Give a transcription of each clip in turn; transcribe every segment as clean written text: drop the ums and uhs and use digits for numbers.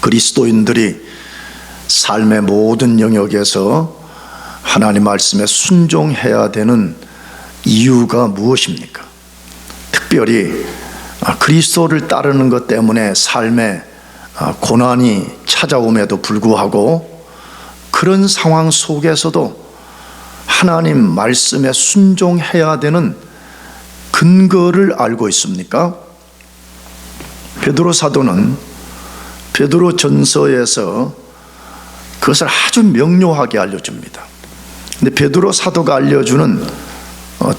그리스도인들이 삶의 모든 영역에서 하나님 말씀에 순종해야 되는 이유가 무엇입니까? 특별히 그리스도를 따르는 것 때문에 삶에 고난이 찾아옴에도 불구하고 그런 상황 속에서도 하나님 말씀에 순종해야 되는 근거를 알고 있습니까? 베드로 사도는 베드로 전서에서 그것을 아주 명료하게 알려줍니다. 근데 베드로 사도가 알려주는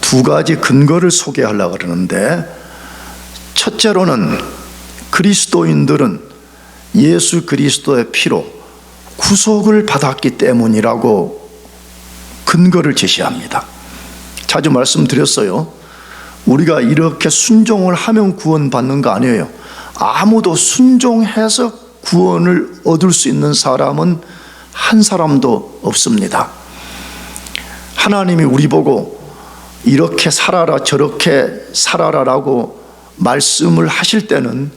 두 가지 근거를 소개하려고 그러는데, 첫째로는 그리스도인들은 예수 그리스도의 피로 구속을 받았기 때문이라고 근거를 제시합니다. 자주 말씀드렸어요. 우리가 이렇게 순종을 하면 구원받는 거 아니에요. 아무도 순종해서 구원을 얻을 수 있는 사람은 한 사람도 없습니다. 하나님이 우리 보고 이렇게 살아라 저렇게 살아라라고 말씀을 하실 때는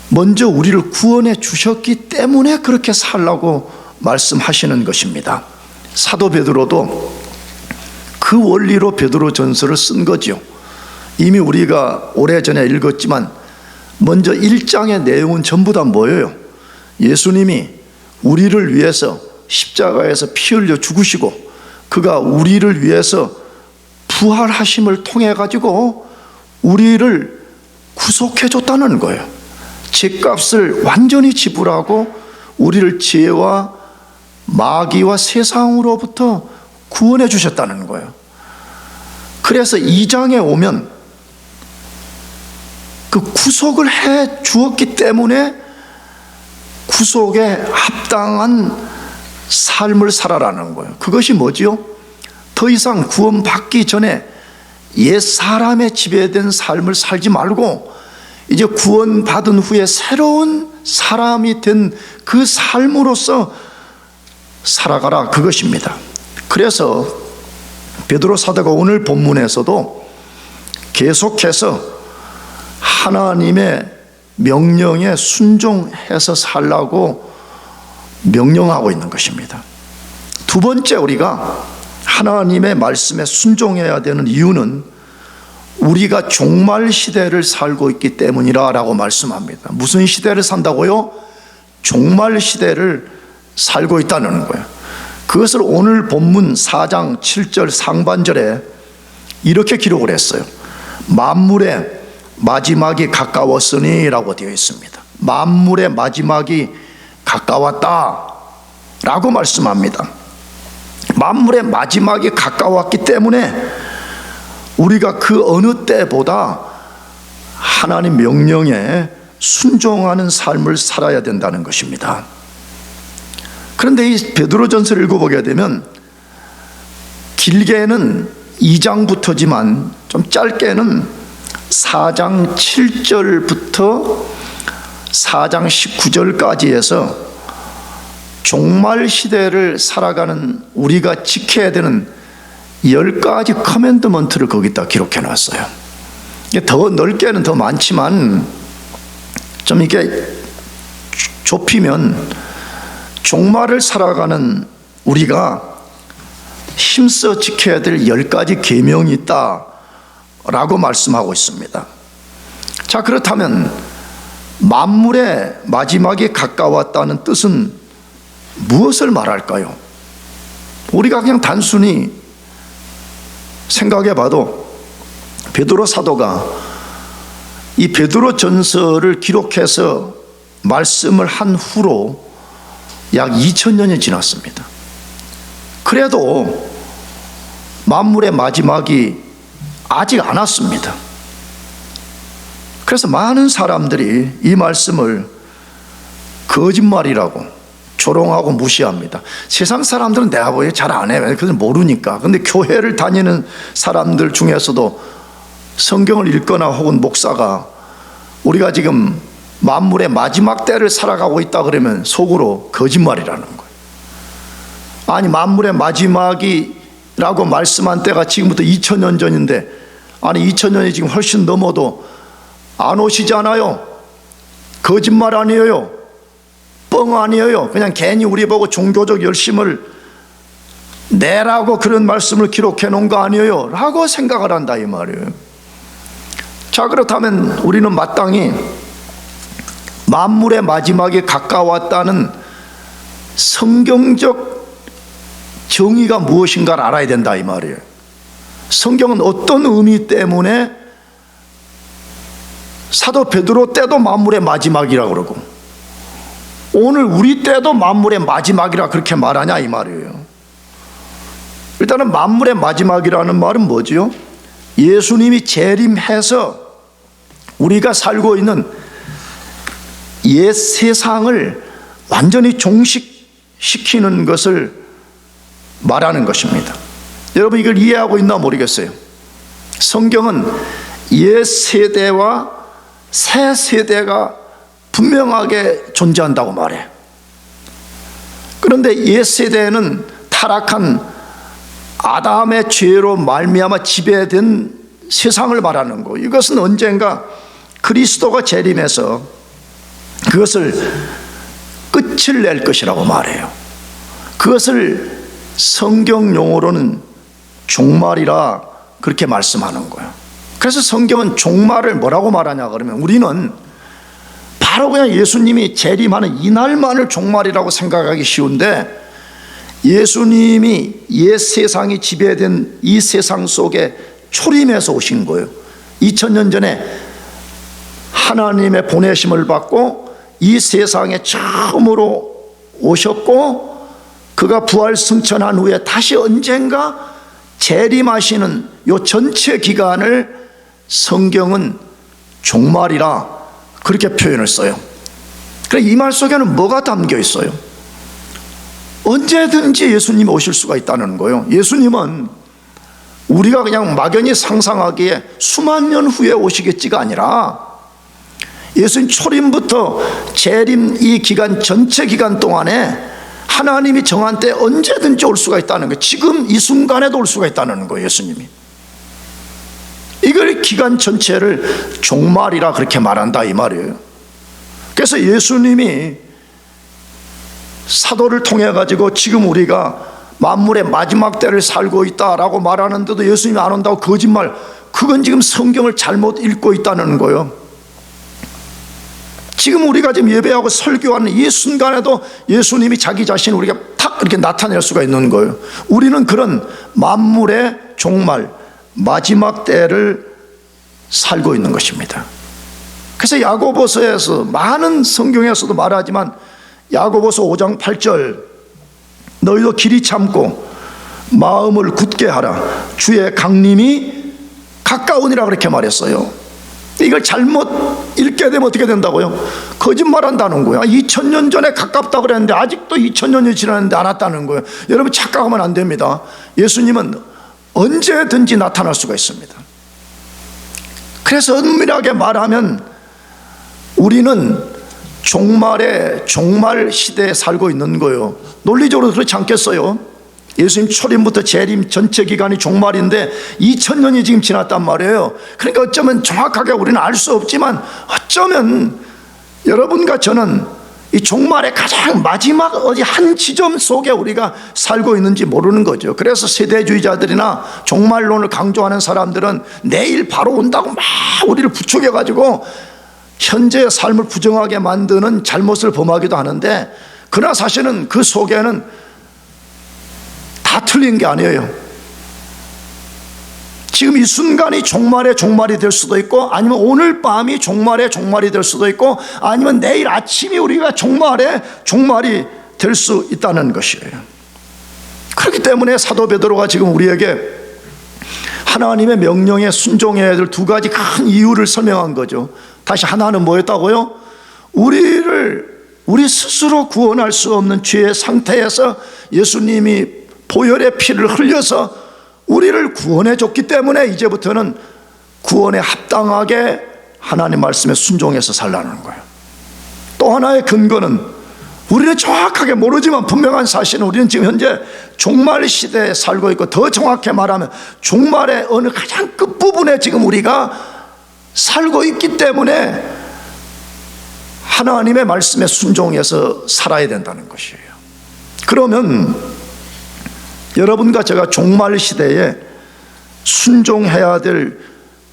먼저 우리를 구원해 주셨기 때문에 그렇게 살라고 말씀하시는 것입니다. 사도 베드로도 그 원리로 베드로 전서를 쓴 거죠. 이미 우리가 오래전에 읽었지만 먼저 1장의 내용은 전부 다 뭐예요? 예수님이 우리를 위해서 십자가에서 피 흘려 죽으시고 그가 우리를 위해서 부활하심을 통해 가지고 우리를 구속해 줬다는 거예요. 죄값을 완전히 지불하고 우리를 죄와 마귀와 세상으로부터 구원해 주셨다는 거예요. 그래서 2장에 오면 그 구속을 해 주었기 때문에 구속에 합당한 삶을 살아라는 거예요. 그것이 뭐지요? 더 이상 구원받기 전에 옛 사람의 지배된 삶을 살지 말고 이제 구원받은 후에 새로운 사람이 된 그 삶으로서 살아가라, 그것입니다. 그래서 베드로 사도가 오늘 본문에서도 계속해서 하나님의 명령에 순종해서 살라고 명령하고 있는 것입니다. 두 번째, 우리가 하나님의 말씀에 순종해야 되는 이유는 우리가 종말 시대를 살고 있기 때문이라고 말씀합니다. 무슨 시대를 산다고요? 종말 시대를 살고 있다는 거예요. 그것을 오늘 본문 4장 7절 상반절에 이렇게 기록을 했어요. 만물의 마지막이 가까웠으니 라고 되어 있습니다. 만물의 마지막이 가까웠다 라고 말씀합니다. 만물의 마지막이 가까웠기 때문에 우리가 그 어느 때보다 하나님 명령에 순종하는 삶을 살아야 된다는 것입니다. 그런데 이 베드로전서를 읽어보게 되면 길게는 2장부터지만 좀 짧게는 4장 7절부터 4장 19절까지 해서 종말 시대를 살아가는 우리가 지켜야 되는 10가지 커맨드먼트를 거기다 기록해 놨어요. 더 넓게는 더 많지만 좀 이게 좁히면 종말을 살아가는 우리가 힘써 지켜야 될 10가지 계명이 있다라고 말씀하고 있습니다. 자, 그렇다면 만물의 마지막이 가까웠다는 뜻은 무엇을 말할까요? 우리가 그냥 단순히 생각해 봐도 베드로 사도가 이 베드로 전서를 기록해서 말씀을 한 후로 약 2000년이 지났습니다. 그래도 만물의 마지막이 아직 안 왔습니다. 그래서 많은 사람들이 이 말씀을 거짓말이라고 조롱하고 무시합니다. 세상 사람들은 내가 보기에 잘 안 해요. 그래서 모르니까. 근데 교회를 다니는 사람들 중에서도 성경을 읽거나 혹은 목사가 우리가 지금 만물의 마지막 때를 살아가고 있다 그러면 속으로 거짓말이라는 거예요. 아니, 만물의 마지막이라고 말씀한 때가 지금부터 2000년 전인데, 아니 2000년이 지금 훨씬 넘어도 안 오시지 않아요? 거짓말 아니에요? 뻥 아니에요. 그냥 괜히 우리 보고 종교적 열심을 내라고 그런 말씀을 기록해 놓은 거 아니에요 라고 생각을 한다 이 말이에요. 자, 그렇다면 우리는 마땅히 만물의 마지막이 가까웠다는 성경적 정의가 무엇인가를 알아야 된다 이 말이에요. 성경은 어떤 의미 때문에 사도 베드로 때도 만물의 마지막이라고 그러고 오늘 우리 때도 만물의 마지막이라 그렇게 말하냐 이 말이에요. 일단은 만물의 마지막이라는 말은 뭐지요? 예수님이 재림해서 우리가 살고 있는 옛 세상을 완전히 종식시키는 것을 말하는 것입니다. 여러분 이걸 이해하고 있나 모르겠어요. 성경은 옛 세대와 새 세대가 분명하게 존재한다고 말해. 그런데 옛 세대는 타락한 아담의 죄로 말미암아 지배된 세상을 말하는 거. 이것은 언젠가 그리스도가 재림해서 그것을 끝을 낼 것이라고 말해요. 그것을 성경 용어로는 종말이라 그렇게 말씀하는 거예요. 그래서 성경은 종말을 뭐라고 말하냐 그러면 우리는 바로 그냥 예수님이 재림하는 이날만을 종말이라고 생각하기 쉬운데 예수님이 옛 세상이 지배된 이 세상 속에 초림해서 오신 거예요. 2000년 전에 하나님의 보내심을 받고 이 세상에 처음으로 오셨고 그가 부활 승천한 후에 다시 언젠가 재림하시는 이 전체 기간을 성경은 종말이라 그렇게 표현을 써요. 그래서 이 말 속에는 뭐가 담겨 있어요? 언제든지 예수님이 오실 수가 있다는 거예요. 예수님은 우리가 그냥 막연히 상상하기에 수만 년 후에 오시겠지가 아니라 예수님 초림부터 재림 이 기간 전체 기간 동안에 하나님이 정한 때 언제든지 올 수가 있다는 거예요. 지금 이 순간에도 올 수가 있다는 거예요. 예수님이 이걸 기간 전체를 종말이라 그렇게 말한다 이 말이에요. 그래서 예수님이 사도를 통해 가지고 지금 우리가 만물의 마지막 때를 살고 있다라고 말하는데도 예수님이 안 온다고 거짓말, 그건 지금 성경을 잘못 읽고 있다는 거예요. 지금 우리가 지금 예배하고 설교하는 이 순간에도 예수님이 자기 자신을 우리가 탁 이렇게 나타낼 수가 있는 거예요. 우리는 그런 만물의 종말, 마지막 때를 살고 있는 것입니다. 그래서 야고보서에서 많은 성경에서도 말하지만 야고보서 5장 8절 너희도 길이 참고 마음을 굳게 하라 주의 강림이 가까우니라 그렇게 말했어요. 이걸 잘못 읽게 되면 어떻게 된다고요? 거짓말한다는 거예요. 2000년 전에 가깝다고 그랬는데 아직도 2000년이 지났는데 안 왔다는 거예요. 여러분 착각하면 안 됩니다. 예수님은 언제든지 나타날 수가 있습니다. 그래서 엄밀하게 말하면 우리는 종말 시대에 살고 있는 거예요. 논리적으로 그렇지 않겠어요? 예수님 초림부터 재림 전체 기간이 종말인데 2000년이 지금 지났단 말이에요. 그러니까 어쩌면 정확하게 우리는 알 수 없지만 어쩌면 여러분과 저는 이 종말의 가장 마지막 어디 한 지점 속에 우리가 살고 있는지 모르는 거죠. 그래서 세대주의자들이나 종말론을 강조하는 사람들은 내일 바로 온다고 막 우리를 부추겨 가지고 현재의 삶을 부정하게 만드는 잘못을 범하기도 하는데, 그러나 사실은 그 속에는 다 틀린 게 아니에요. 지금 이 순간이 종말의 종말이 될 수도 있고, 아니면 오늘 밤이 종말의 종말이 될 수도 있고, 아니면 내일 아침이 우리가 종말의 종말이 될 수 있다는 것이에요. 그렇기 때문에 사도 베드로가 지금 우리에게 하나님의 명령에 순종해야 될 두 가지 큰 이유를 설명한 거죠. 다시 하나는 뭐였다고요? 우리 스스로 구원할 수 없는 죄의 상태에서 예수님이 보혈의 피를 흘려서 우리를 구원해 줬기 때문에 이제부터는 구원에 합당하게 하나님 말씀에 순종해서 살라는 거예요. 또 하나의 근거는 우리는 정확하게 모르지만 분명한 사실은 우리는 지금 현재 종말 시대에 살고 있고, 더 정확히 말하면 종말의 어느 가장 끝부분에 지금 우리가 살고 있기 때문에 하나님의 말씀에 순종해서 살아야 된다는 것이에요. 그러면 여러분과 제가 종말 시대에 순종해야 될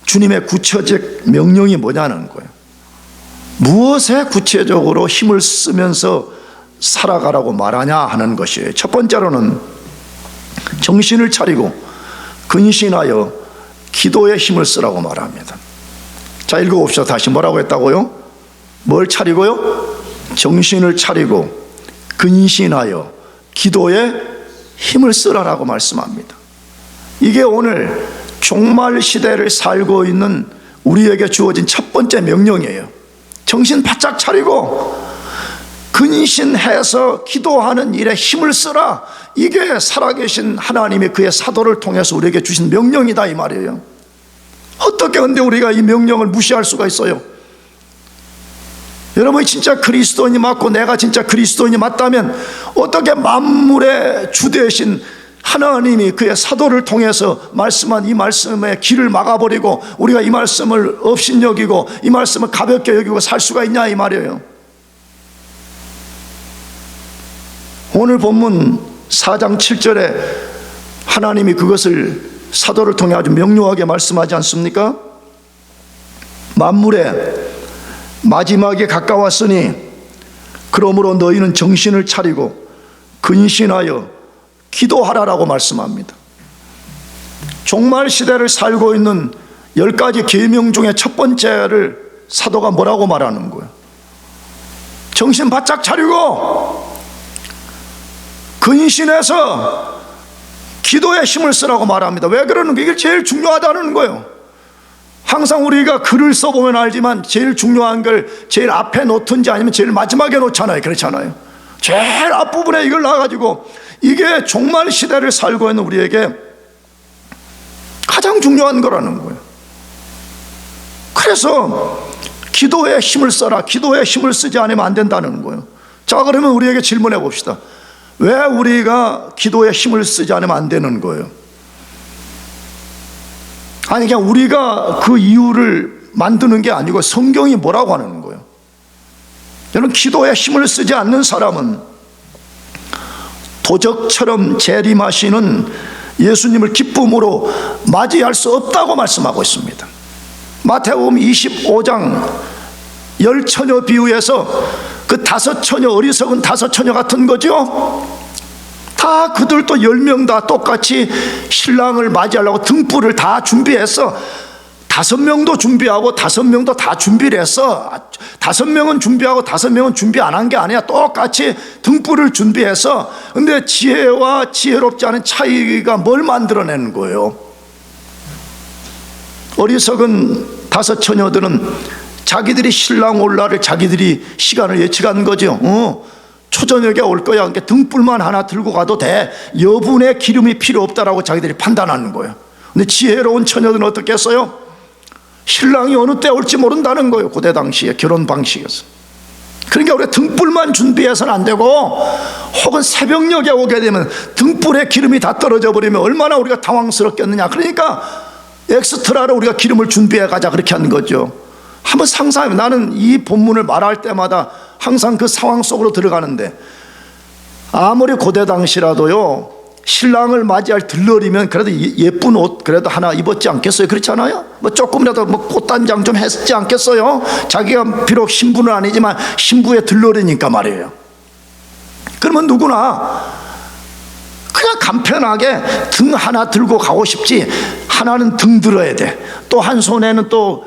주님의 구체적 명령이 뭐냐는 거예요. 무엇에 구체적으로 힘을 쓰면서 살아가라고 말하냐 하는 것이에요. 첫 번째로는 정신을 차리고 근신하여 기도에 힘을 쓰라고 말합니다. 자, 읽어봅시다. 다시 뭐라고 했다고요? 뭘 차리고요? 정신을 차리고 근신하여 기도에 힘을 쓰라라고 말씀합니다. 이게 오늘 종말 시대를 살고 있는 우리에게 주어진 첫 번째 명령이에요. 정신 바짝 차리고 근신해서 기도하는 일에 힘을 쓰라. 이게 살아계신 하나님이 그의 사도를 통해서 우리에게 주신 명령이다 이 말이에요. 어떻게 근데 우리가 이 명령을 무시할 수가 있어요? 여러분이 진짜 그리스도인이 맞고 내가 진짜 그리스도인이 맞다면 어떻게 만물의 주 되신 하나님이 그의 사도를 통해서 말씀한 이 말씀의 길을 막아버리고 우리가 이 말씀을 업신여기고 이 말씀을 가볍게 여기고 살 수가 있냐 이 말이에요. 오늘 본문 4장 7절에 하나님이 그것을 사도를 통해 아주 명료하게 말씀하지 않습니까? 만물의 마지막에 가까웠으니 그러므로 너희는 정신을 차리고 근신하여 기도하라라고 말씀합니다. 종말 시대를 살고 있는 10가지 계명 중에 첫 번째를 사도가 뭐라고 말하는 거예요? 정신 바짝 차리고 근신해서 기도에 힘을 쓰라고 말합니다. 왜 그러는 게 이게 제일 중요하다는 거예요. 항상 우리가 글을 써보면 알지만 제일 중요한 걸 제일 앞에 놓든지 아니면 제일 마지막에 놓잖아요. 그렇잖아요. 제일 앞부분에 이걸 놔가지고 이게 종말 시대를 살고 있는 우리에게 가장 중요한 거라는 거예요. 그래서 기도에 힘을 써라. 기도에 힘을 쓰지 않으면 안 된다는 거예요. 자, 그러면 우리에게 질문해 봅시다. 왜 우리가 기도에 힘을 쓰지 않으면 안 되는 거예요? 아니, 그냥 우리가 그 이유를 만드는 게 아니고 성경이 뭐라고 하는 거예요? 여러분, 기도에 힘을 쓰지 않는 사람은 도적처럼 재림하시는 예수님을 기쁨으로 맞이할 수 없다고 말씀하고 있습니다. 마태복음 25장 10처녀 비유에서 그 5처녀, 어리석은 5처녀 같은 거죠. 다 그들도 10명 다 똑같이 신랑을 맞이하려고 등불을 다 준비해서 5명도 준비하고 5명도 다 준비를 했어. 5명은 준비하고 5명은 준비 안 한 게 아니야. 똑같이 등불을 준비해서. 근데 지혜와 지혜롭지 않은 차이가 뭘 만들어내는 거예요? 어리석은 5처녀들은 자기들이 신랑 올 날을 자기들이 시간을 예측한 거죠. 초저녁에 올 거야. 그러니까 등불만 하나 들고 가도 돼. 여분의 기름이 필요 없다라고 자기들이 판단하는 거예요. 근데 지혜로운 처녀들은 어떻게 했어요? 신랑이 어느 때 올지 모른다는 거예요. 그때 당시에 결혼 방식에서. 그러니까 우리가 등불만 준비해서는 안 되고, 혹은 새벽녘에 오게 되면 등불에 기름이 다 떨어져 버리면 얼마나 우리가 당황스럽겠느냐. 그러니까 엑스트라로 우리가 기름을 준비해 가자, 그렇게 하는 거죠. 한번 상상해. 나는 이 본문을 말할 때마다 항상 그 상황 속으로 들어가는데, 아무리 고대 당시라도요, 신랑을 맞이할 들러리면 그래도 예쁜 옷 그래도 하나 입었지 않겠어요? 그렇지 않아요? 뭐 조금이라도 뭐 꽃단장 좀 했지 않겠어요? 자기가 비록 신부는 아니지만 신부의 들러리니까 말이에요. 그러면 누구나 그냥 간편하게 등 하나 들고 가고 싶지, 하나는 등 들어야 돼. 또 한 손에는 또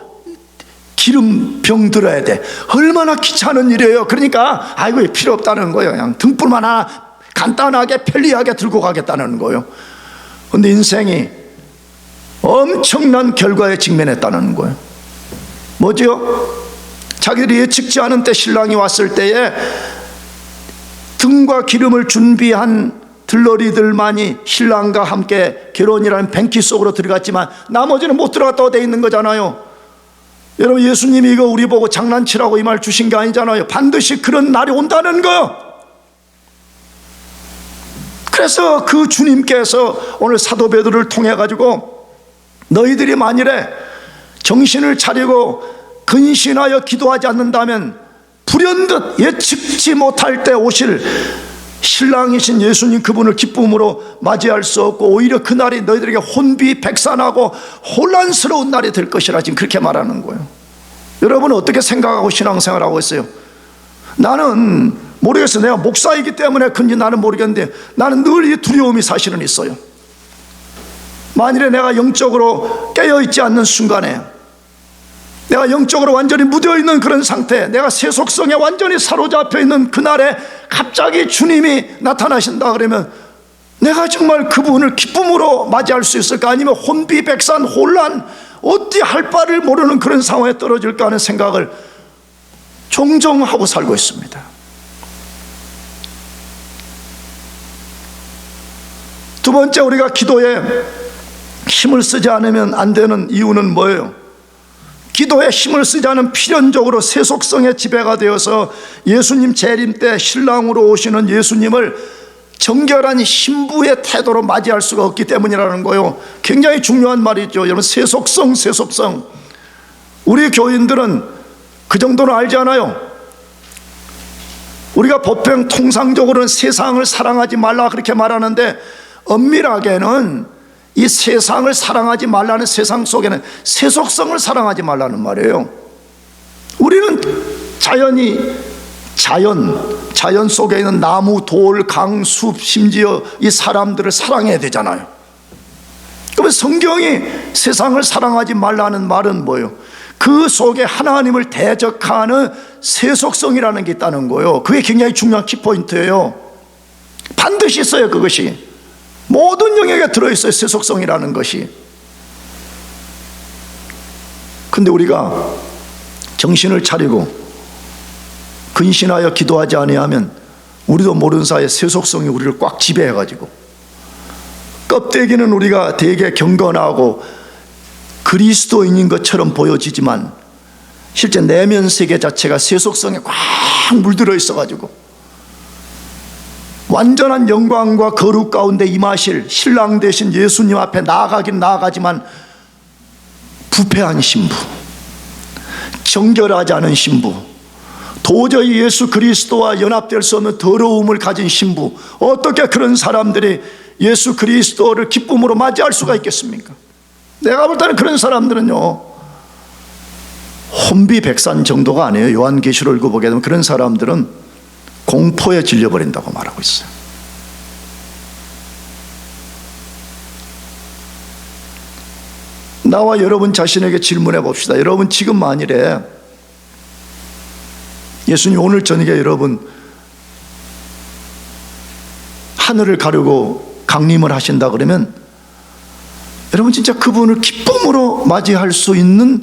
기름병 들어야 돼. 얼마나 귀찮은 일이에요. 그러니까 아이고 필요 없다는 거예요. 그냥 등불만 하나 간단하게 편리하게 들고 가겠다는 거예요. 그런데 인생이 엄청난 결과에 직면했다는 거예요. 뭐죠? 자기들이 예측지 않은 때 신랑이 왔을 때에 등과 기름을 준비한 들러리들만이 신랑과 함께 결혼이라는 뱅키 속으로 들어갔지만 나머지는 못 들어갔다고 돼 있는 거잖아요. 여러분, 예수님이 이거 우리 보고 장난치라고 이 말 주신 게 아니잖아요. 반드시 그런 날이 온다는 거예요. 그래서 그 주님께서 오늘 사도 베드로를 통해 가지고 너희들이 만일에 정신을 차리고 근신하여 기도하지 않는다면 불현듯 예측치 못할 때 오실 신랑이신 예수님, 그분을 기쁨으로 맞이할 수 없고 오히려 그날이 너희들에게 혼비백산하고 혼란스러운 날이 될 것이라 지금 그렇게 말하는 거예요. 여러분은 어떻게 생각하고 신앙생활하고 있어요? 나는 모르겠어요. 내가 목사이기 때문에 그런지 나는 모르겠는데 나는 늘 이 두려움이 사실은 있어요. 만일에 내가 영적으로 깨어있지 않는 순간에, 내가 영적으로 완전히 묻어있는 그런 상태, 내가 세속성에 완전히 사로잡혀 있는 그날에 갑자기 주님이 나타나신다 그러면 내가 정말 그분을 기쁨으로 맞이할 수 있을까? 아니면 혼비백산 혼란, 어찌 할 바를 모르는 그런 상황에 떨어질까 하는 생각을 종종 하고 살고 있습니다. 두 번째, 우리가 기도에 힘을 쓰지 않으면 안 되는 이유는 뭐예요? 기도에 힘을 쓰지 않으면 필연적으로 세속성의 지배가 되어서 예수님 재림 때 신랑으로 오시는 예수님을 정결한 신부의 태도로 맞이할 수가 없기 때문이라는 거예요. 굉장히 중요한 말이죠. 여러분, 세속성. 우리 교인들은 그 정도는 알지 않아요? 우리가 보통 통상적으로는 세상을 사랑하지 말라 그렇게 말하는데, 엄밀하게는 이 세상을 사랑하지 말라는 세상 속에는 세속성을 사랑하지 말라는 말이에요. 우리는 자연 속에 있는 나무, 돌, 강, 숲, 심지어 이 사람들을 사랑해야 되잖아요. 그러면 성경이 세상을 사랑하지 말라는 말은 뭐예요? 그 속에 하나님을 대적하는 세속성이라는 게 있다는 거예요. 그게 굉장히 중요한 키포인트예요. 반드시 있어요. 그것이 모든 영역에 들어있어요. 세속성이라는 것이. 근데 우리가 정신을 차리고 근신하여 기도하지 아니하면 우리도 모르는 사이에 세속성이 우리를 꽉 지배해가지고, 껍데기는 우리가 되게 경건하고 그리스도인인 것처럼 보여지지만 실제 내면 세계 자체가 세속성에 꽉 물들어 있어가지고 완전한 영광과 거룩 가운데 임하실 신랑 되신 예수님 앞에 나아가긴 나아가지만 부패한 신부, 정결하지 않은 신부, 도저히 예수 그리스도와 연합될 수 없는 더러움을 가진 신부, 어떻게 그런 사람들이 예수 그리스도를 기쁨으로 맞이할 수가 있겠습니까? 내가 볼 때는 그런 사람들은요, 혼비백산 정도가 아니에요. 요한계시록 읽어보게 되면 그런 사람들은 공포에 질려버린다고 말하고 있어요. 나와 여러분 자신에게 질문해 봅시다. 여러분 지금 만일에 예수님 오늘 저녁에 여러분 하늘을 가르고 강림을 하신다 그러면 여러분 진짜 그분을 기쁨으로 맞이할 수 있는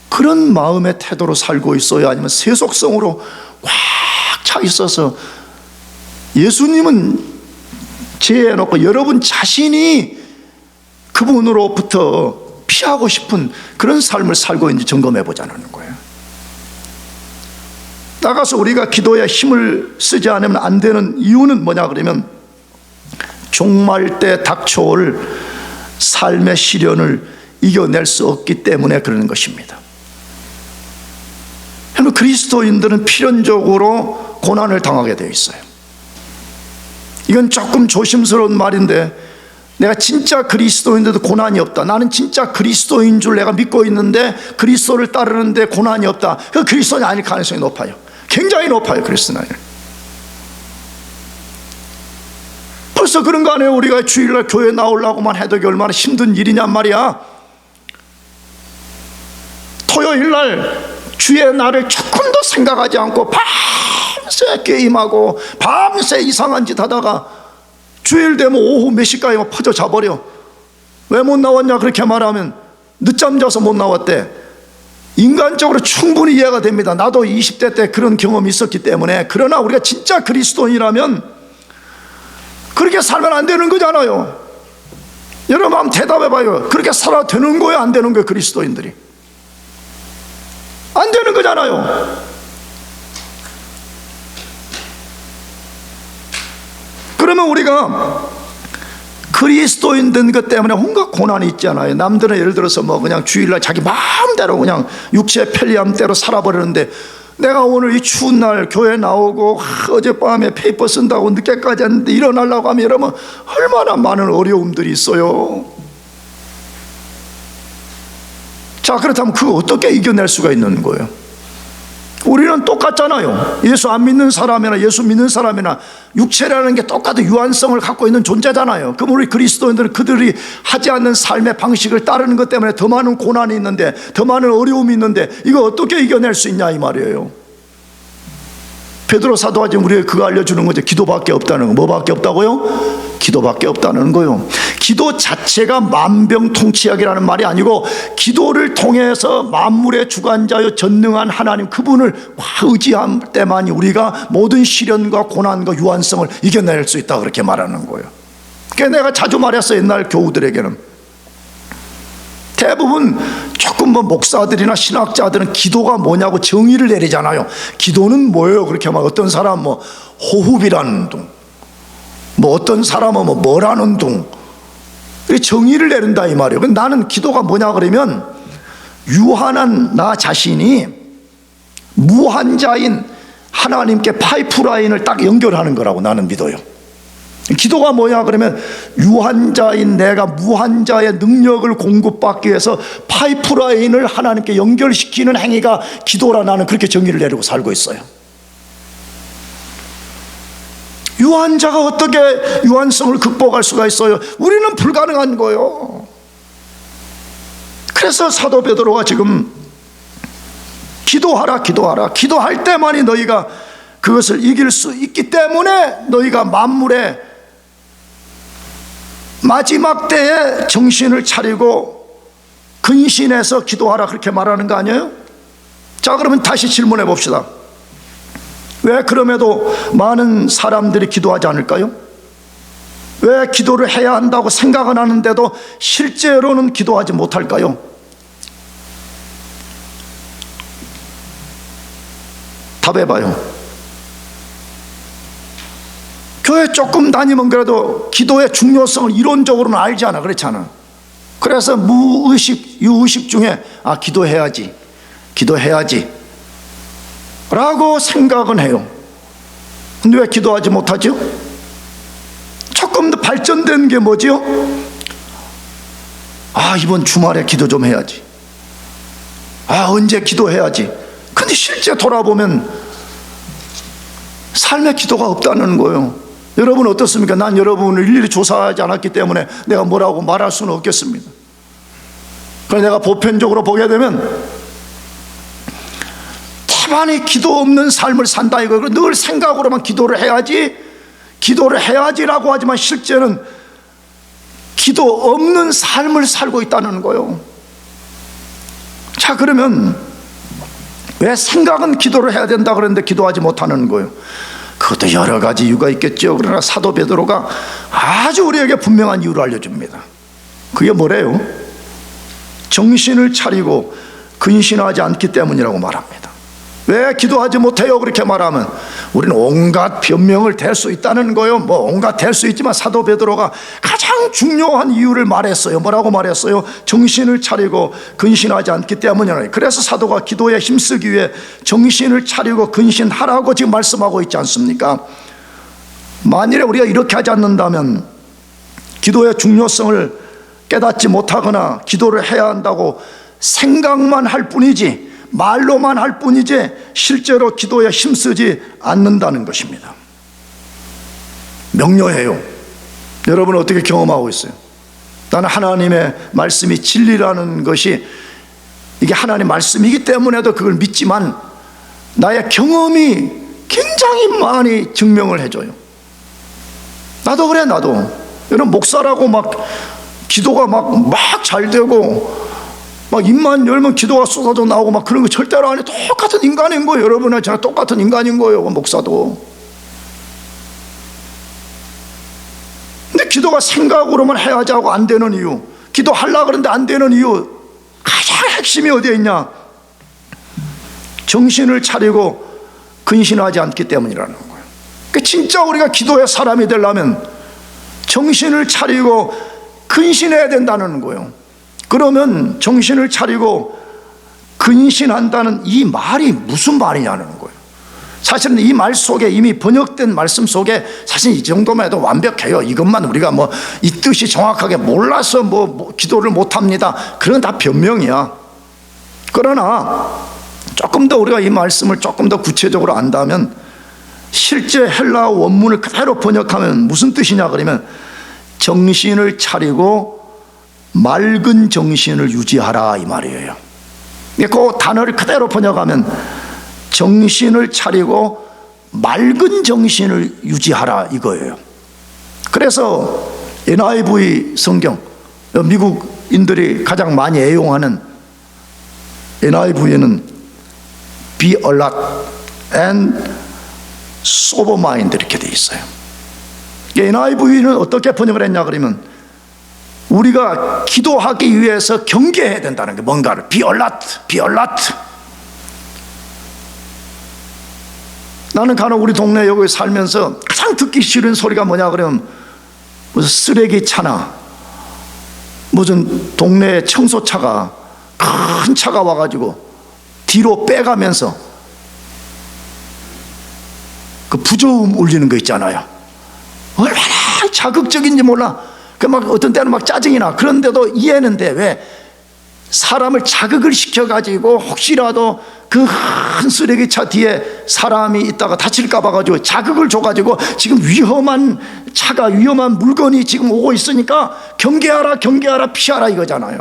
그런 마음의 태도로 살고 있어요? 아니면 세속성으로 꽉 차 있어서 예수님은 제해놓고 여러분 자신이 그분으로부터 피하고 싶은 그런 삶을 살고 있는지 점검해 보자는 거예요. 나가서 우리가 기도에 힘을 쓰지 않으면 안 되는 이유는 뭐냐 그러면 종말 때 닥쳐올 삶의 시련을 이겨낼 수 없기 때문에 그러는 것입니다. 그리스도인들은 필연적으로 고난을 당하게 되어 있어요. 이건 조금 조심스러운 말인데, 내가 진짜 그리스도인데도 고난이 없다, 나는 진짜 그리스도인 줄 내가 믿고 있는데 그리스도를 따르는데 고난이 없다, 그 그리스도인이 아닐 가능성이 높아요. 굉장히 높아요. 그리스도인이 벌써 그런 거 아니에요? 우리가 주일날 교회 나오려고만 해도 얼마나 힘든 일이냔 말이야. 토요일날 주의 날을 조금 더 생각하지 않고 밤새 게임하고 밤새 이상한 짓 하다가 주일 되면 오후 몇 시까지 퍼져 자버려. 왜 못 나왔냐 그렇게 말하면 늦잠 자서 못 나왔대. 인간적으로 충분히 이해가 됩니다. 나도 20대 때 그런 경험이 있었기 때문에. 그러나 우리가 진짜 그리스도인이라면 그렇게 살면 안 되는 거잖아요. 여러분 한번 대답해봐요. 그렇게 살아도 되는 거예요, 안 되는 거예요? 그리스도인들이 안 되는 거잖아요. 그러면 우리가 그리스도인 된 것 때문에 온갖 고난이 있잖아요. 남들은 예를 들어서 뭐 그냥 주일날 자기 마음대로 그냥 육체의 편리함대로 살아버리는데 내가 오늘 이 추운 날 교회 나오고 어젯밤에 페이퍼 쓴다고 늦게까지 했는데 일어나려고 하면 여러분 얼마나 많은 어려움들이 있어요. 자, 그렇다면 그거 어떻게 이겨낼 수가 있는 거예요? 우리는 똑같잖아요. 예수 안 믿는 사람이나 예수 믿는 사람이나 육체라는 게 똑같은 유한성을 갖고 있는 존재잖아요. 그럼 우리 그리스도인들은 그들이 하지 않는 삶의 방식을 따르는 것 때문에 더 많은 고난이 있는데, 더 많은 어려움이 있는데 이거 어떻게 이겨낼 수 있냐 이 말이에요. 베드로 사도가 지금 우리에게 그거 알려주는 거죠. 기도밖에 없다는 거. 뭐밖에 없다고요? 기도밖에 없다는 거요. 기도 자체가 만병통치약이라는 말이 아니고, 기도를 통해서 만물의 주관자여 전능한 하나님 그분을 의지할 때만이 우리가 모든 시련과 고난과 유한성을 이겨낼 수 있다, 그렇게 말하는 거예요. 그러니까 내가 자주 말했어. 옛날 교우들에게는 대부분 조금 목사들이나 신학자들은 기도가 뭐냐고 정의를 내리잖아요. 기도는 뭐예요? 그렇게 막 어떤 사람 호흡이라는 둥, 어떤 사람은 뭐라는 둥, 정의를 내린다 이 말이에요. 근데 나는 기도가 뭐냐 그러면 유한한 나 자신이 무한자인 하나님께 파이프라인을 딱 연결하는 거라고 나는 믿어요. 기도가 뭐냐 그러면 유한자인 내가 무한자의 능력을 공급받기 위해서 파이프라인을 하나님께 연결시키는 행위가 기도라, 나는 그렇게 정의를 내리고 살고 있어요. 유한자가 어떻게 유한성을 극복할 수가 있어요? 우리는 불가능한 거예요. 그래서 사도 베드로가 지금 기도하라, 기도하라, 기도할 때만이 너희가 그것을 이길 수 있기 때문에 너희가 만물의 마지막 때에 정신을 차리고 근신해서 기도하라, 그렇게 말하는 거 아니에요? 자, 그러면 다시 질문해 봅시다. 왜 그럼에도 많은 사람들이 기도하지 않을까요? 왜 기도를 해야 한다고 생각은 하는데도 실제로는 기도하지 못할까요? 답해봐요. 교회 조금 다니면 그래도 기도의 중요성을 이론적으로는 알잖아, 그렇잖아. 그래서 유의식 중에 기도해야지 라고 생각은 해요. 근데 왜 기도하지 못하죠? 조금 더 발전된 게 뭐지요? 이번 주말에 기도 좀 해야지, 언제 기도해야지. 근데 실제 돌아보면 삶의 기도가 없다는 거예요. 여러분 어떻습니까? 난 여러분을 일일이 조사하지 않았기 때문에 내가 뭐라고 말할 수는 없겠습니다. 그래서 내가 보편적으로 보게 되면 태반이 기도 없는 삶을 산다 이거예요. 늘 생각으로만 기도를 해야지라고 하지만 실제는 기도 없는 삶을 살고 있다는 거예요. 자, 그러면 왜 생각은 기도를 해야 된다 그랬는데 기도하지 못하는 거예요? 그것도 여러 가지 이유가 있겠죠. 그러나 사도 베드로가 아주 우리에게 분명한 이유를 알려줍니다. 그게 뭐래요? 정신을 차리고 근신하지 않기 때문이라고 말합니다. 왜 기도하지 못해요? 그렇게 말하면 우리는 온갖 변명을 댈 수 있다는 거예요. 온갖 댈 수 있지만 사도 베드로가 가장 중요한 이유를 말했어요. 뭐라고 말했어요? 정신을 차리고 근신하지 않기 때문이라. 그래서 사도가 기도에 힘쓰기 위해 정신을 차리고 근신하라고 지금 말씀하고 있지 않습니까? 만일에 우리가 이렇게 하지 않는다면, 기도의 중요성을 깨닫지 못하거나 기도를 해야 한다고 생각만 할 뿐이지, 말로만 할 뿐이지 실제로 기도에 힘쓰지 않는다는 것입니다. 명료해요. 여러분 어떻게 경험하고 있어요? 나는 하나님의 말씀이 진리라는 것이, 이게 하나님의 말씀이기 때문에도 그걸 믿지만 나의 경험이 굉장히 많이 증명을 해줘요. 나도 그래. 여러분 목사라고 기도가 잘 되고 입만 열면 기도가 쏟아져 나오고 그런 거 절대로 안 해. 똑같은 인간인 거예요. 여러분은 저랑 똑같은 인간인 거예요. 목사도. 근데 기도가 생각으로만 해야지 하고 안 되는 이유, 기도하려고 그러는데 안 되는 이유, 가장 핵심이 어디에 있냐? 정신을 차리고 근신하지 않기 때문이라는 거예요. 그러니까 진짜 우리가 기도의 사람이 되려면 정신을 차리고 근신해야 된다는 거예요. 그러면 정신을 차리고 근신한다는 이 말이 무슨 말이냐는 거예요. 사실은 이 말 속에 이미 번역된 말씀 속에 사실 이 정도만 해도 완벽해요. 이것만 우리가 뭐 이 뜻이 정확하게 몰라서 뭐 기도를 못합니다, 그건 다 변명이야. 그러나 조금 더 우리가 이 말씀을 조금 더 구체적으로 안다면, 실제 헬라어 원문을 그대로 번역하면 무슨 뜻이냐 그러면 정신을 차리고 맑은 정신을 유지하라 이 말이에요. 그 단어를 그대로 번역하면 정신을 차리고 맑은 정신을 유지하라 이거예요. 그래서 NIV 성경, 미국인들이 가장 많이 애용하는 NIV에는 Be alert and sober mind 이렇게 돼 있어요. NIV는 어떻게 번역을 했냐 그러면 우리가 기도하기 위해서 경계해야 된다는 게, 뭔가를 Be alert, be alert. 나는 간혹 우리 동네 여기 살면서 가장 듣기 싫은 소리가 뭐냐 그러면 무슨 쓰레기 차나 무슨 동네 청소차가 큰 차가 와가지고 뒤로 빼가면서 그 부조음 울리는 거 있잖아요. 얼마나 자극적인지 몰라. 그 막 어떤 때는 막 짜증이 나. 그런데도 이해는 돼. 왜? 사람을 자극을 시켜가지고 혹시라도 그 큰 쓰레기차 뒤에 사람이 있다가 다칠까 봐가지고 자극을 줘가지고 지금 위험한 차가, 위험한 물건이 지금 오고 있으니까 경계하라, 경계하라, 피하라 이거잖아요.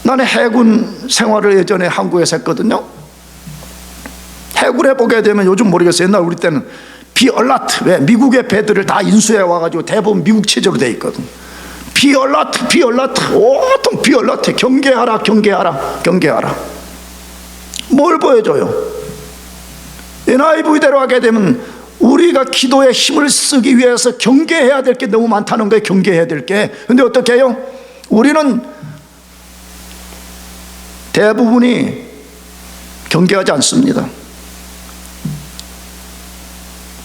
나는 해군 생활을 예전에 한국에서 했거든요. 해군에 보게 되면 요즘 모르겠어요. 옛날 우리 때는 Be alert. 왜? 미국의 배들을 다 인수해 와가지고 대부분 미국 체제로 돼 있거든. Be alert, be alert. 온통 Be alert. 경계하라, 경계하라, 경계하라. 뭘 보여줘요? NIV대로 하게 되면 우리가 기도에 힘을 쓰기 위해서 경계해야 될 게 너무 많다는 거예요. 경계해야 될 게. 근데 어떻게 해요? 우리는 대부분이 경계하지 않습니다.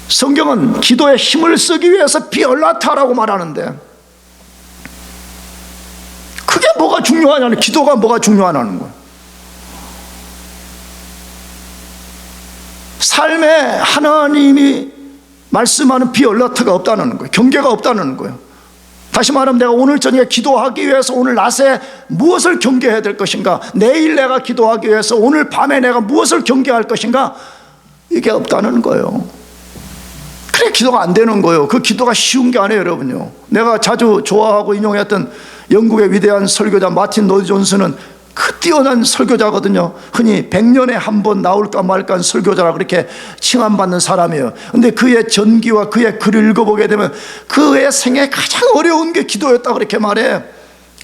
성경은 기도에 힘을 쓰기 위해서 비얼라타라고 말하는데, 그게 뭐가 중요하냐는, 기도가 뭐가 중요하냐는 거예요. 삶에 하나님이 말씀하는 비얼라트가 없다는 거예요. 경계가 없다는 거예요. 다시 말하면 내가 오늘 저녁에 기도하기 위해서 오늘 낮에 무엇을 경계해야 될 것인가, 내일 내가 기도하기 위해서 오늘 밤에 내가 무엇을 경계할 것인가, 이게 없다는 거예요. 그래 기도가 안 되는 거예요. 그 기도가 쉬운 게 아니에요, 여러분요. 내가 자주 좋아하고 인용했던 영국의 위대한 설교자 마틴 로이드 존슨은 그 뛰어난 설교자거든요. 흔히 100년에 한 번 나올까 말까 한 설교자라 그렇게 칭함받는 사람이에요. 근데 그의 전기와 그의 글을 읽어보게 되면 그의 생애 가장 어려운 게 기도였다 그렇게 말해.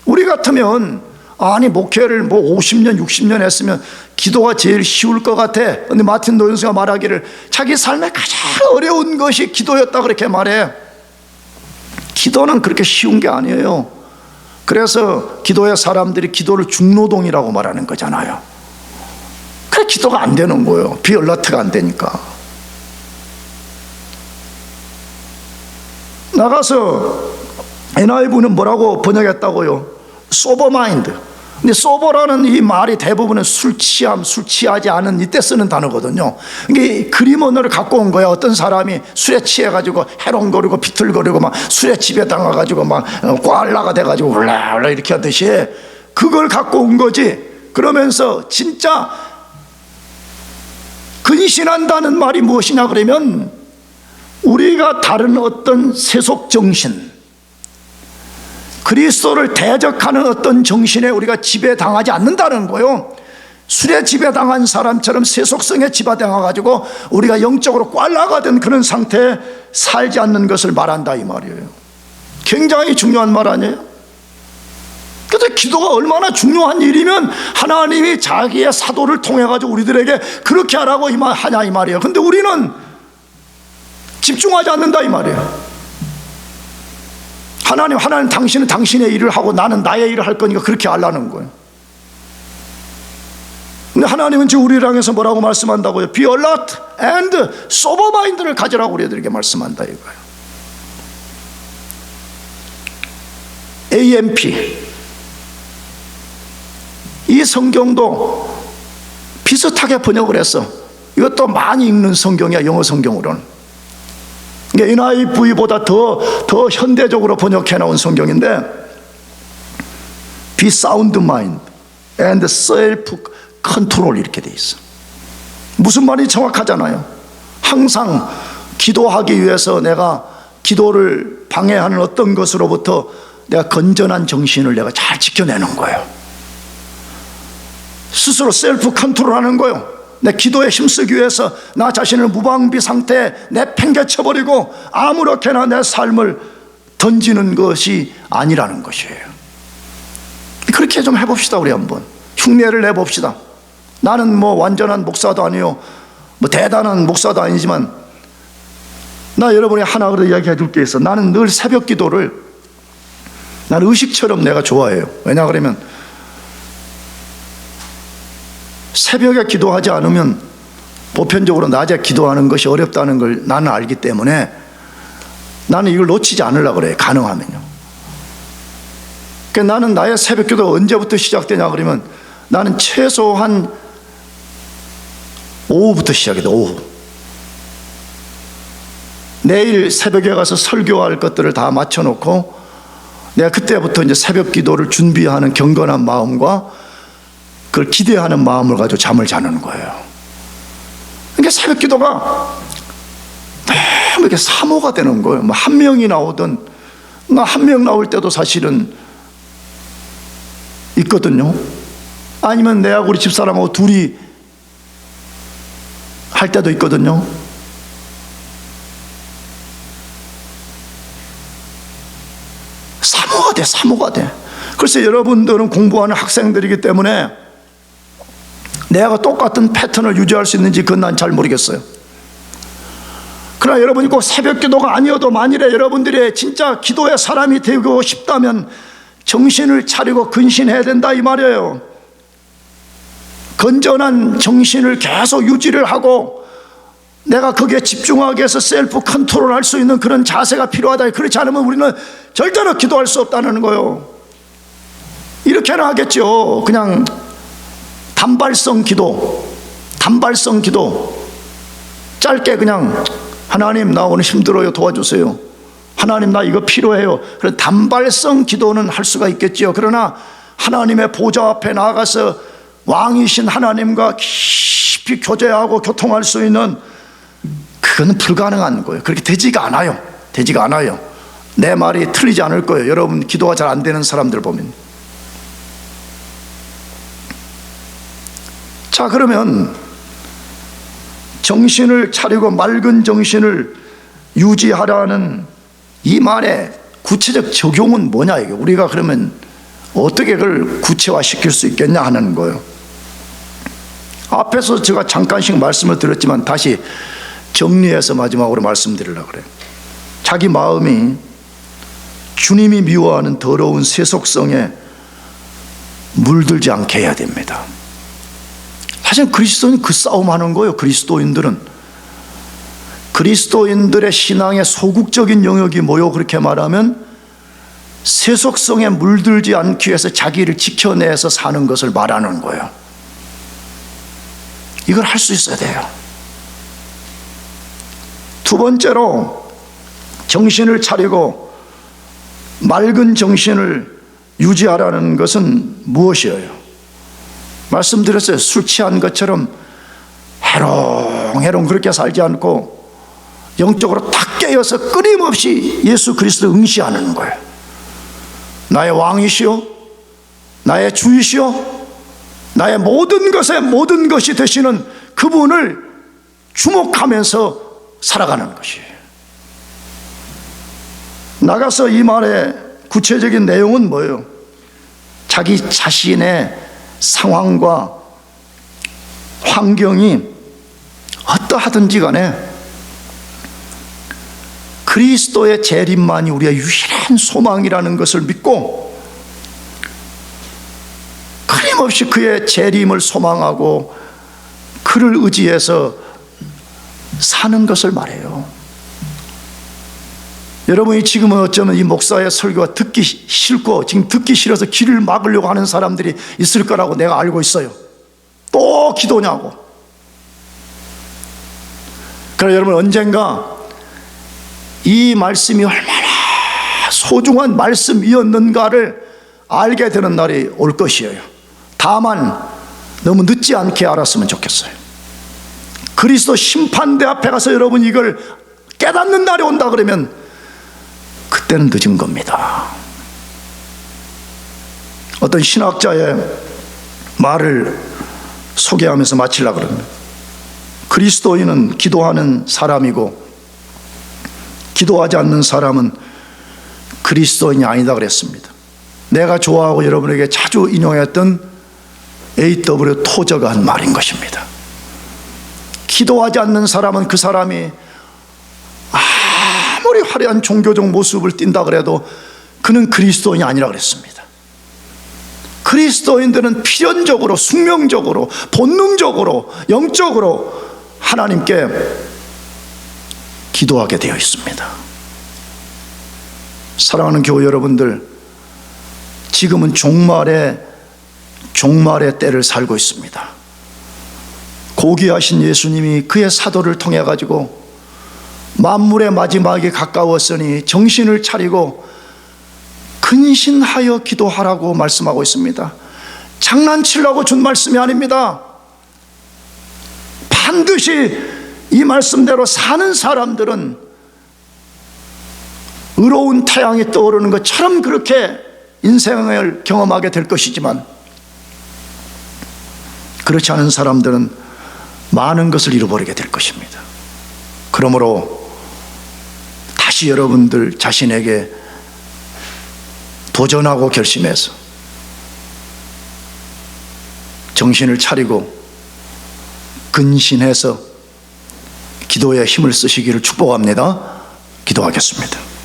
우리 같으면 아니 목회를 뭐 50년 60년 했으면 기도가 제일 쉬울 것 같아. 근데 마틴 노연스가 말하기를 자기 삶에 가장 어려운 것이 기도였다 그렇게 말해. 기도는 그렇게 쉬운 게 아니에요. 그래서 기도의 사람들이 기도를 중노동이라고 말하는 거잖아요. 그래 기도가 안 되는 거예요. 비얼라트가 안 되니까. 나가서 NIV는 뭐라고 번역했다고요? 소버마인드. 근데 소버라는 이 말이 대부분은 술 취함, 술 취하지 않은 이때 쓰는 단어거든요. 이게 그림 언어를 갖고 온 거야. 어떤 사람이 술에 취해가지고 해롱거리고 비틀거리고 막 술에 집에 당해가지고 막 꽐라가 돼가지고 울라울라 이렇게 하듯이 그걸 갖고 온 거지. 그러면서 진짜 근신한다는 말이 무엇이냐 그러면 우리가 다른 어떤 세속 정신, 그리스도를 대적하는 어떤 정신에 우리가 지배당하지 않는다는 거예요. 술에 지배당한 사람처럼 세속성에 지배당해가지고 우리가 영적으로 꽐라가 된 그런 상태에 살지 않는 것을 말한다 이 말이에요. 굉장히 중요한 말 아니에요? 그래서 기도가 얼마나 중요한 일이면 하나님이 자기의 사도를 통해가지고 우리들에게 그렇게 하라고 하냐 이 말이에요. 근데 우리는 집중하지 않는다 이 말이에요. 하나님 당신은 당신의 일을 하고 나는 나의 일을 할 거니까 그렇게 하려는 거예요. 근데 하나님은 지금 우리를 향해서 뭐라고 말씀한다고요? Be alert and sober mind를 가지라고 우리들에게 말씀한다 이거예요. AMP 이 성경도 비슷하게 번역을 했어. 이것도 많이 읽는 성경이야, 영어 성경으로는. NIV보다 더 현대적으로 번역해 나온 성경인데, Be sound mind and self control 이렇게 돼 있어. 무슨 말이 정확하잖아요. 항상 기도하기 위해서 내가 기도를 방해하는 어떤 것으로부터 내가 건전한 정신을 내가 잘 지켜내는 거예요. 스스로 셀프 컨트롤하는 거예요. 내 기도에 힘쓰기 위해서 나 자신을 무방비 상태에 내팽개쳐버리고 아무렇게나 내 삶을 던지는 것이 아니라는 것이에요. 그렇게 좀 해봅시다. 우리 한번 흉내를 내봅시다. 나는 뭐 완전한 목사도 아니요, 뭐 대단한 목사도 아니지만, 나 여러분이 하나 그래도 이야기해 줄 게 있어. 나는 늘 새벽 기도를, 나는 의식처럼 내가 좋아해요. 왜냐 그러면 새벽에 기도하지 않으면 보편적으로 낮에 기도하는 것이 어렵다는 걸 나는 알기 때문에 나는 이걸 놓치지 않으려고 그래요. 가능하면요. 그러니까 나는 나의 새벽 기도가 언제부터 시작되냐 그러면 나는 최소한 오후부터 시작이 돼. 오후. 내일 새벽에 가서 설교할 것들을 다 맞춰놓고 내가 그때부터 이제 새벽 기도를 준비하는 경건한 마음과 그걸 기대하는 마음을 가지고 잠을 자는 거예요. 그러니까 새벽 기도가 너무 이렇게 사모가 되는 거예요. 뭐 한 명이 나오든, 한 명 나올 때도 사실은 있거든요. 아니면 내하고 우리 집사람하고 둘이 할 때도 있거든요. 사모가 돼. 그래서 여러분들은 공부하는 학생들이기 때문에 내가 똑같은 패턴을 유지할 수 있는지 그건 난 잘 모르겠어요. 그러나 여러분이 꼭 새벽 기도가 아니어도 만일에 여러분들이 진짜 기도의 사람이 되고 싶다면 정신을 차리고 근신해야 된다 이 말이에요. 건전한 정신을 계속 유지를 하고 내가 거기에 집중하기 위해서 셀프 컨트롤 할 수 있는 그런 자세가 필요하다. 그렇지 않으면 우리는 절대로 기도할 수 없다는 거예요. 이렇게는 하겠죠. 그냥 단발성 기도, 짧게 그냥 하나님 나 오늘 힘들어요 도와주세요. 하나님 나 이거 필요해요. 그런 단발성 기도는 할 수가 있겠죠. 그러나 하나님의 보좌 앞에 나아가서 왕이신 하나님과 깊이 교제하고 교통할 수 있는, 그건 불가능한 거예요. 그렇게 되지가 않아요. 내 말이 틀리지 않을 거예요. 여러분 기도가 잘 안 되는 사람들 보면. 자, 그러면 정신을 차리고 맑은 정신을 유지하라는 이 말의 구체적 적용은 뭐냐 이게. 우리가 그러면 어떻게 그걸 구체화시킬 수 있겠냐 하는 거예요. 앞에서 제가 잠깐씩 말씀을 드렸지만 다시 정리해서 마지막으로 말씀드리려고 그래요. 자기 마음이 주님이 미워하는 더러운 세속성에 물들지 않게 해야 됩니다. 사실 그리스도인 그 싸움하는 거예요. 그리스도인들의 신앙의 소극적인 영역이 뭐요? 그렇게 말하면 세속성에 물들지 않기 위해서 자기를 지켜내서 사는 것을 말하는 거예요. 이걸 할 수 있어야 돼요. 두 번째로 정신을 차리고 맑은 정신을 유지하라는 것은 무엇이에요? 말씀드렸어요. 술 취한 것처럼 해롱해롱 그렇게 살지 않고 영적으로 탁 깨어서 끊임없이 예수 그리스도를 응시하는 거예요. 나의 왕이시오, 나의 주이시오, 나의 모든 것의 모든 것이 되시는 그분을 주목하면서 살아가는 것이에요. 나가서 이 말의 구체적인 내용은 뭐예요? 자기 자신의 상황과 환경이 어떠하든지 간에 그리스도의 재림만이 우리의 유일한 소망이라는 것을 믿고 끊임없이 그의 재림을 소망하고 그를 의지해서 사는 것을 말해요. 여러분이 지금은 어쩌면 이 목사의 설교가 듣기 싫고 지금 듣기 싫어서 귀를 막으려고 하는 사람들이 있을 거라고 내가 알고 있어요. 또 기도냐고. 그러나 여러분, 언젠가 이 말씀이 얼마나 소중한 말씀이었는가를 알게 되는 날이 올 것이에요. 다만 너무 늦지 않게 알았으면 좋겠어요. 그리스도 심판대 앞에 가서 여러분 이걸 깨닫는 날이 온다 그러면 그때는 늦은 겁니다. 어떤 신학자의 말을 소개하면서 마치려고 합니다. 그리스도인은 기도하는 사람이고 기도하지 않는 사람은 그리스도인이 아니다 그랬습니다. 내가 좋아하고 여러분에게 자주 인용했던 A.W. 토저가 한 말인 것입니다. 기도하지 않는 사람은 그 사람이 아무리 화려한 종교적 모습을 띈다 그래도 그는 그리스도인이 아니라 그랬습니다. 그리스도인들은 필연적으로, 숙명적으로, 본능적으로, 영적으로 하나님께 기도하게 되어 있습니다. 사랑하는 교회 여러분들, 지금은 종말의 때를 살고 있습니다. 고귀하신 예수님이 그의 사도를 통해 가지고 만물의 마지막에 가까웠으니 정신을 차리고 근신하여 기도하라고 말씀하고 있습니다. 장난치려고 준 말씀이 아닙니다. 반드시 이 말씀대로 사는 사람들은 의로운 태양이 떠오르는 것처럼 그렇게 인생을 경험하게 될 것이지만, 그렇지 않은 사람들은 많은 것을 잃어버리게 될 것입니다. 그러므로 다시 여러분들 자신에게 도전하고 결심해서 정신을 차리고 근신해서 기도에 힘을 쓰시기를 축복합니다. 기도하겠습니다.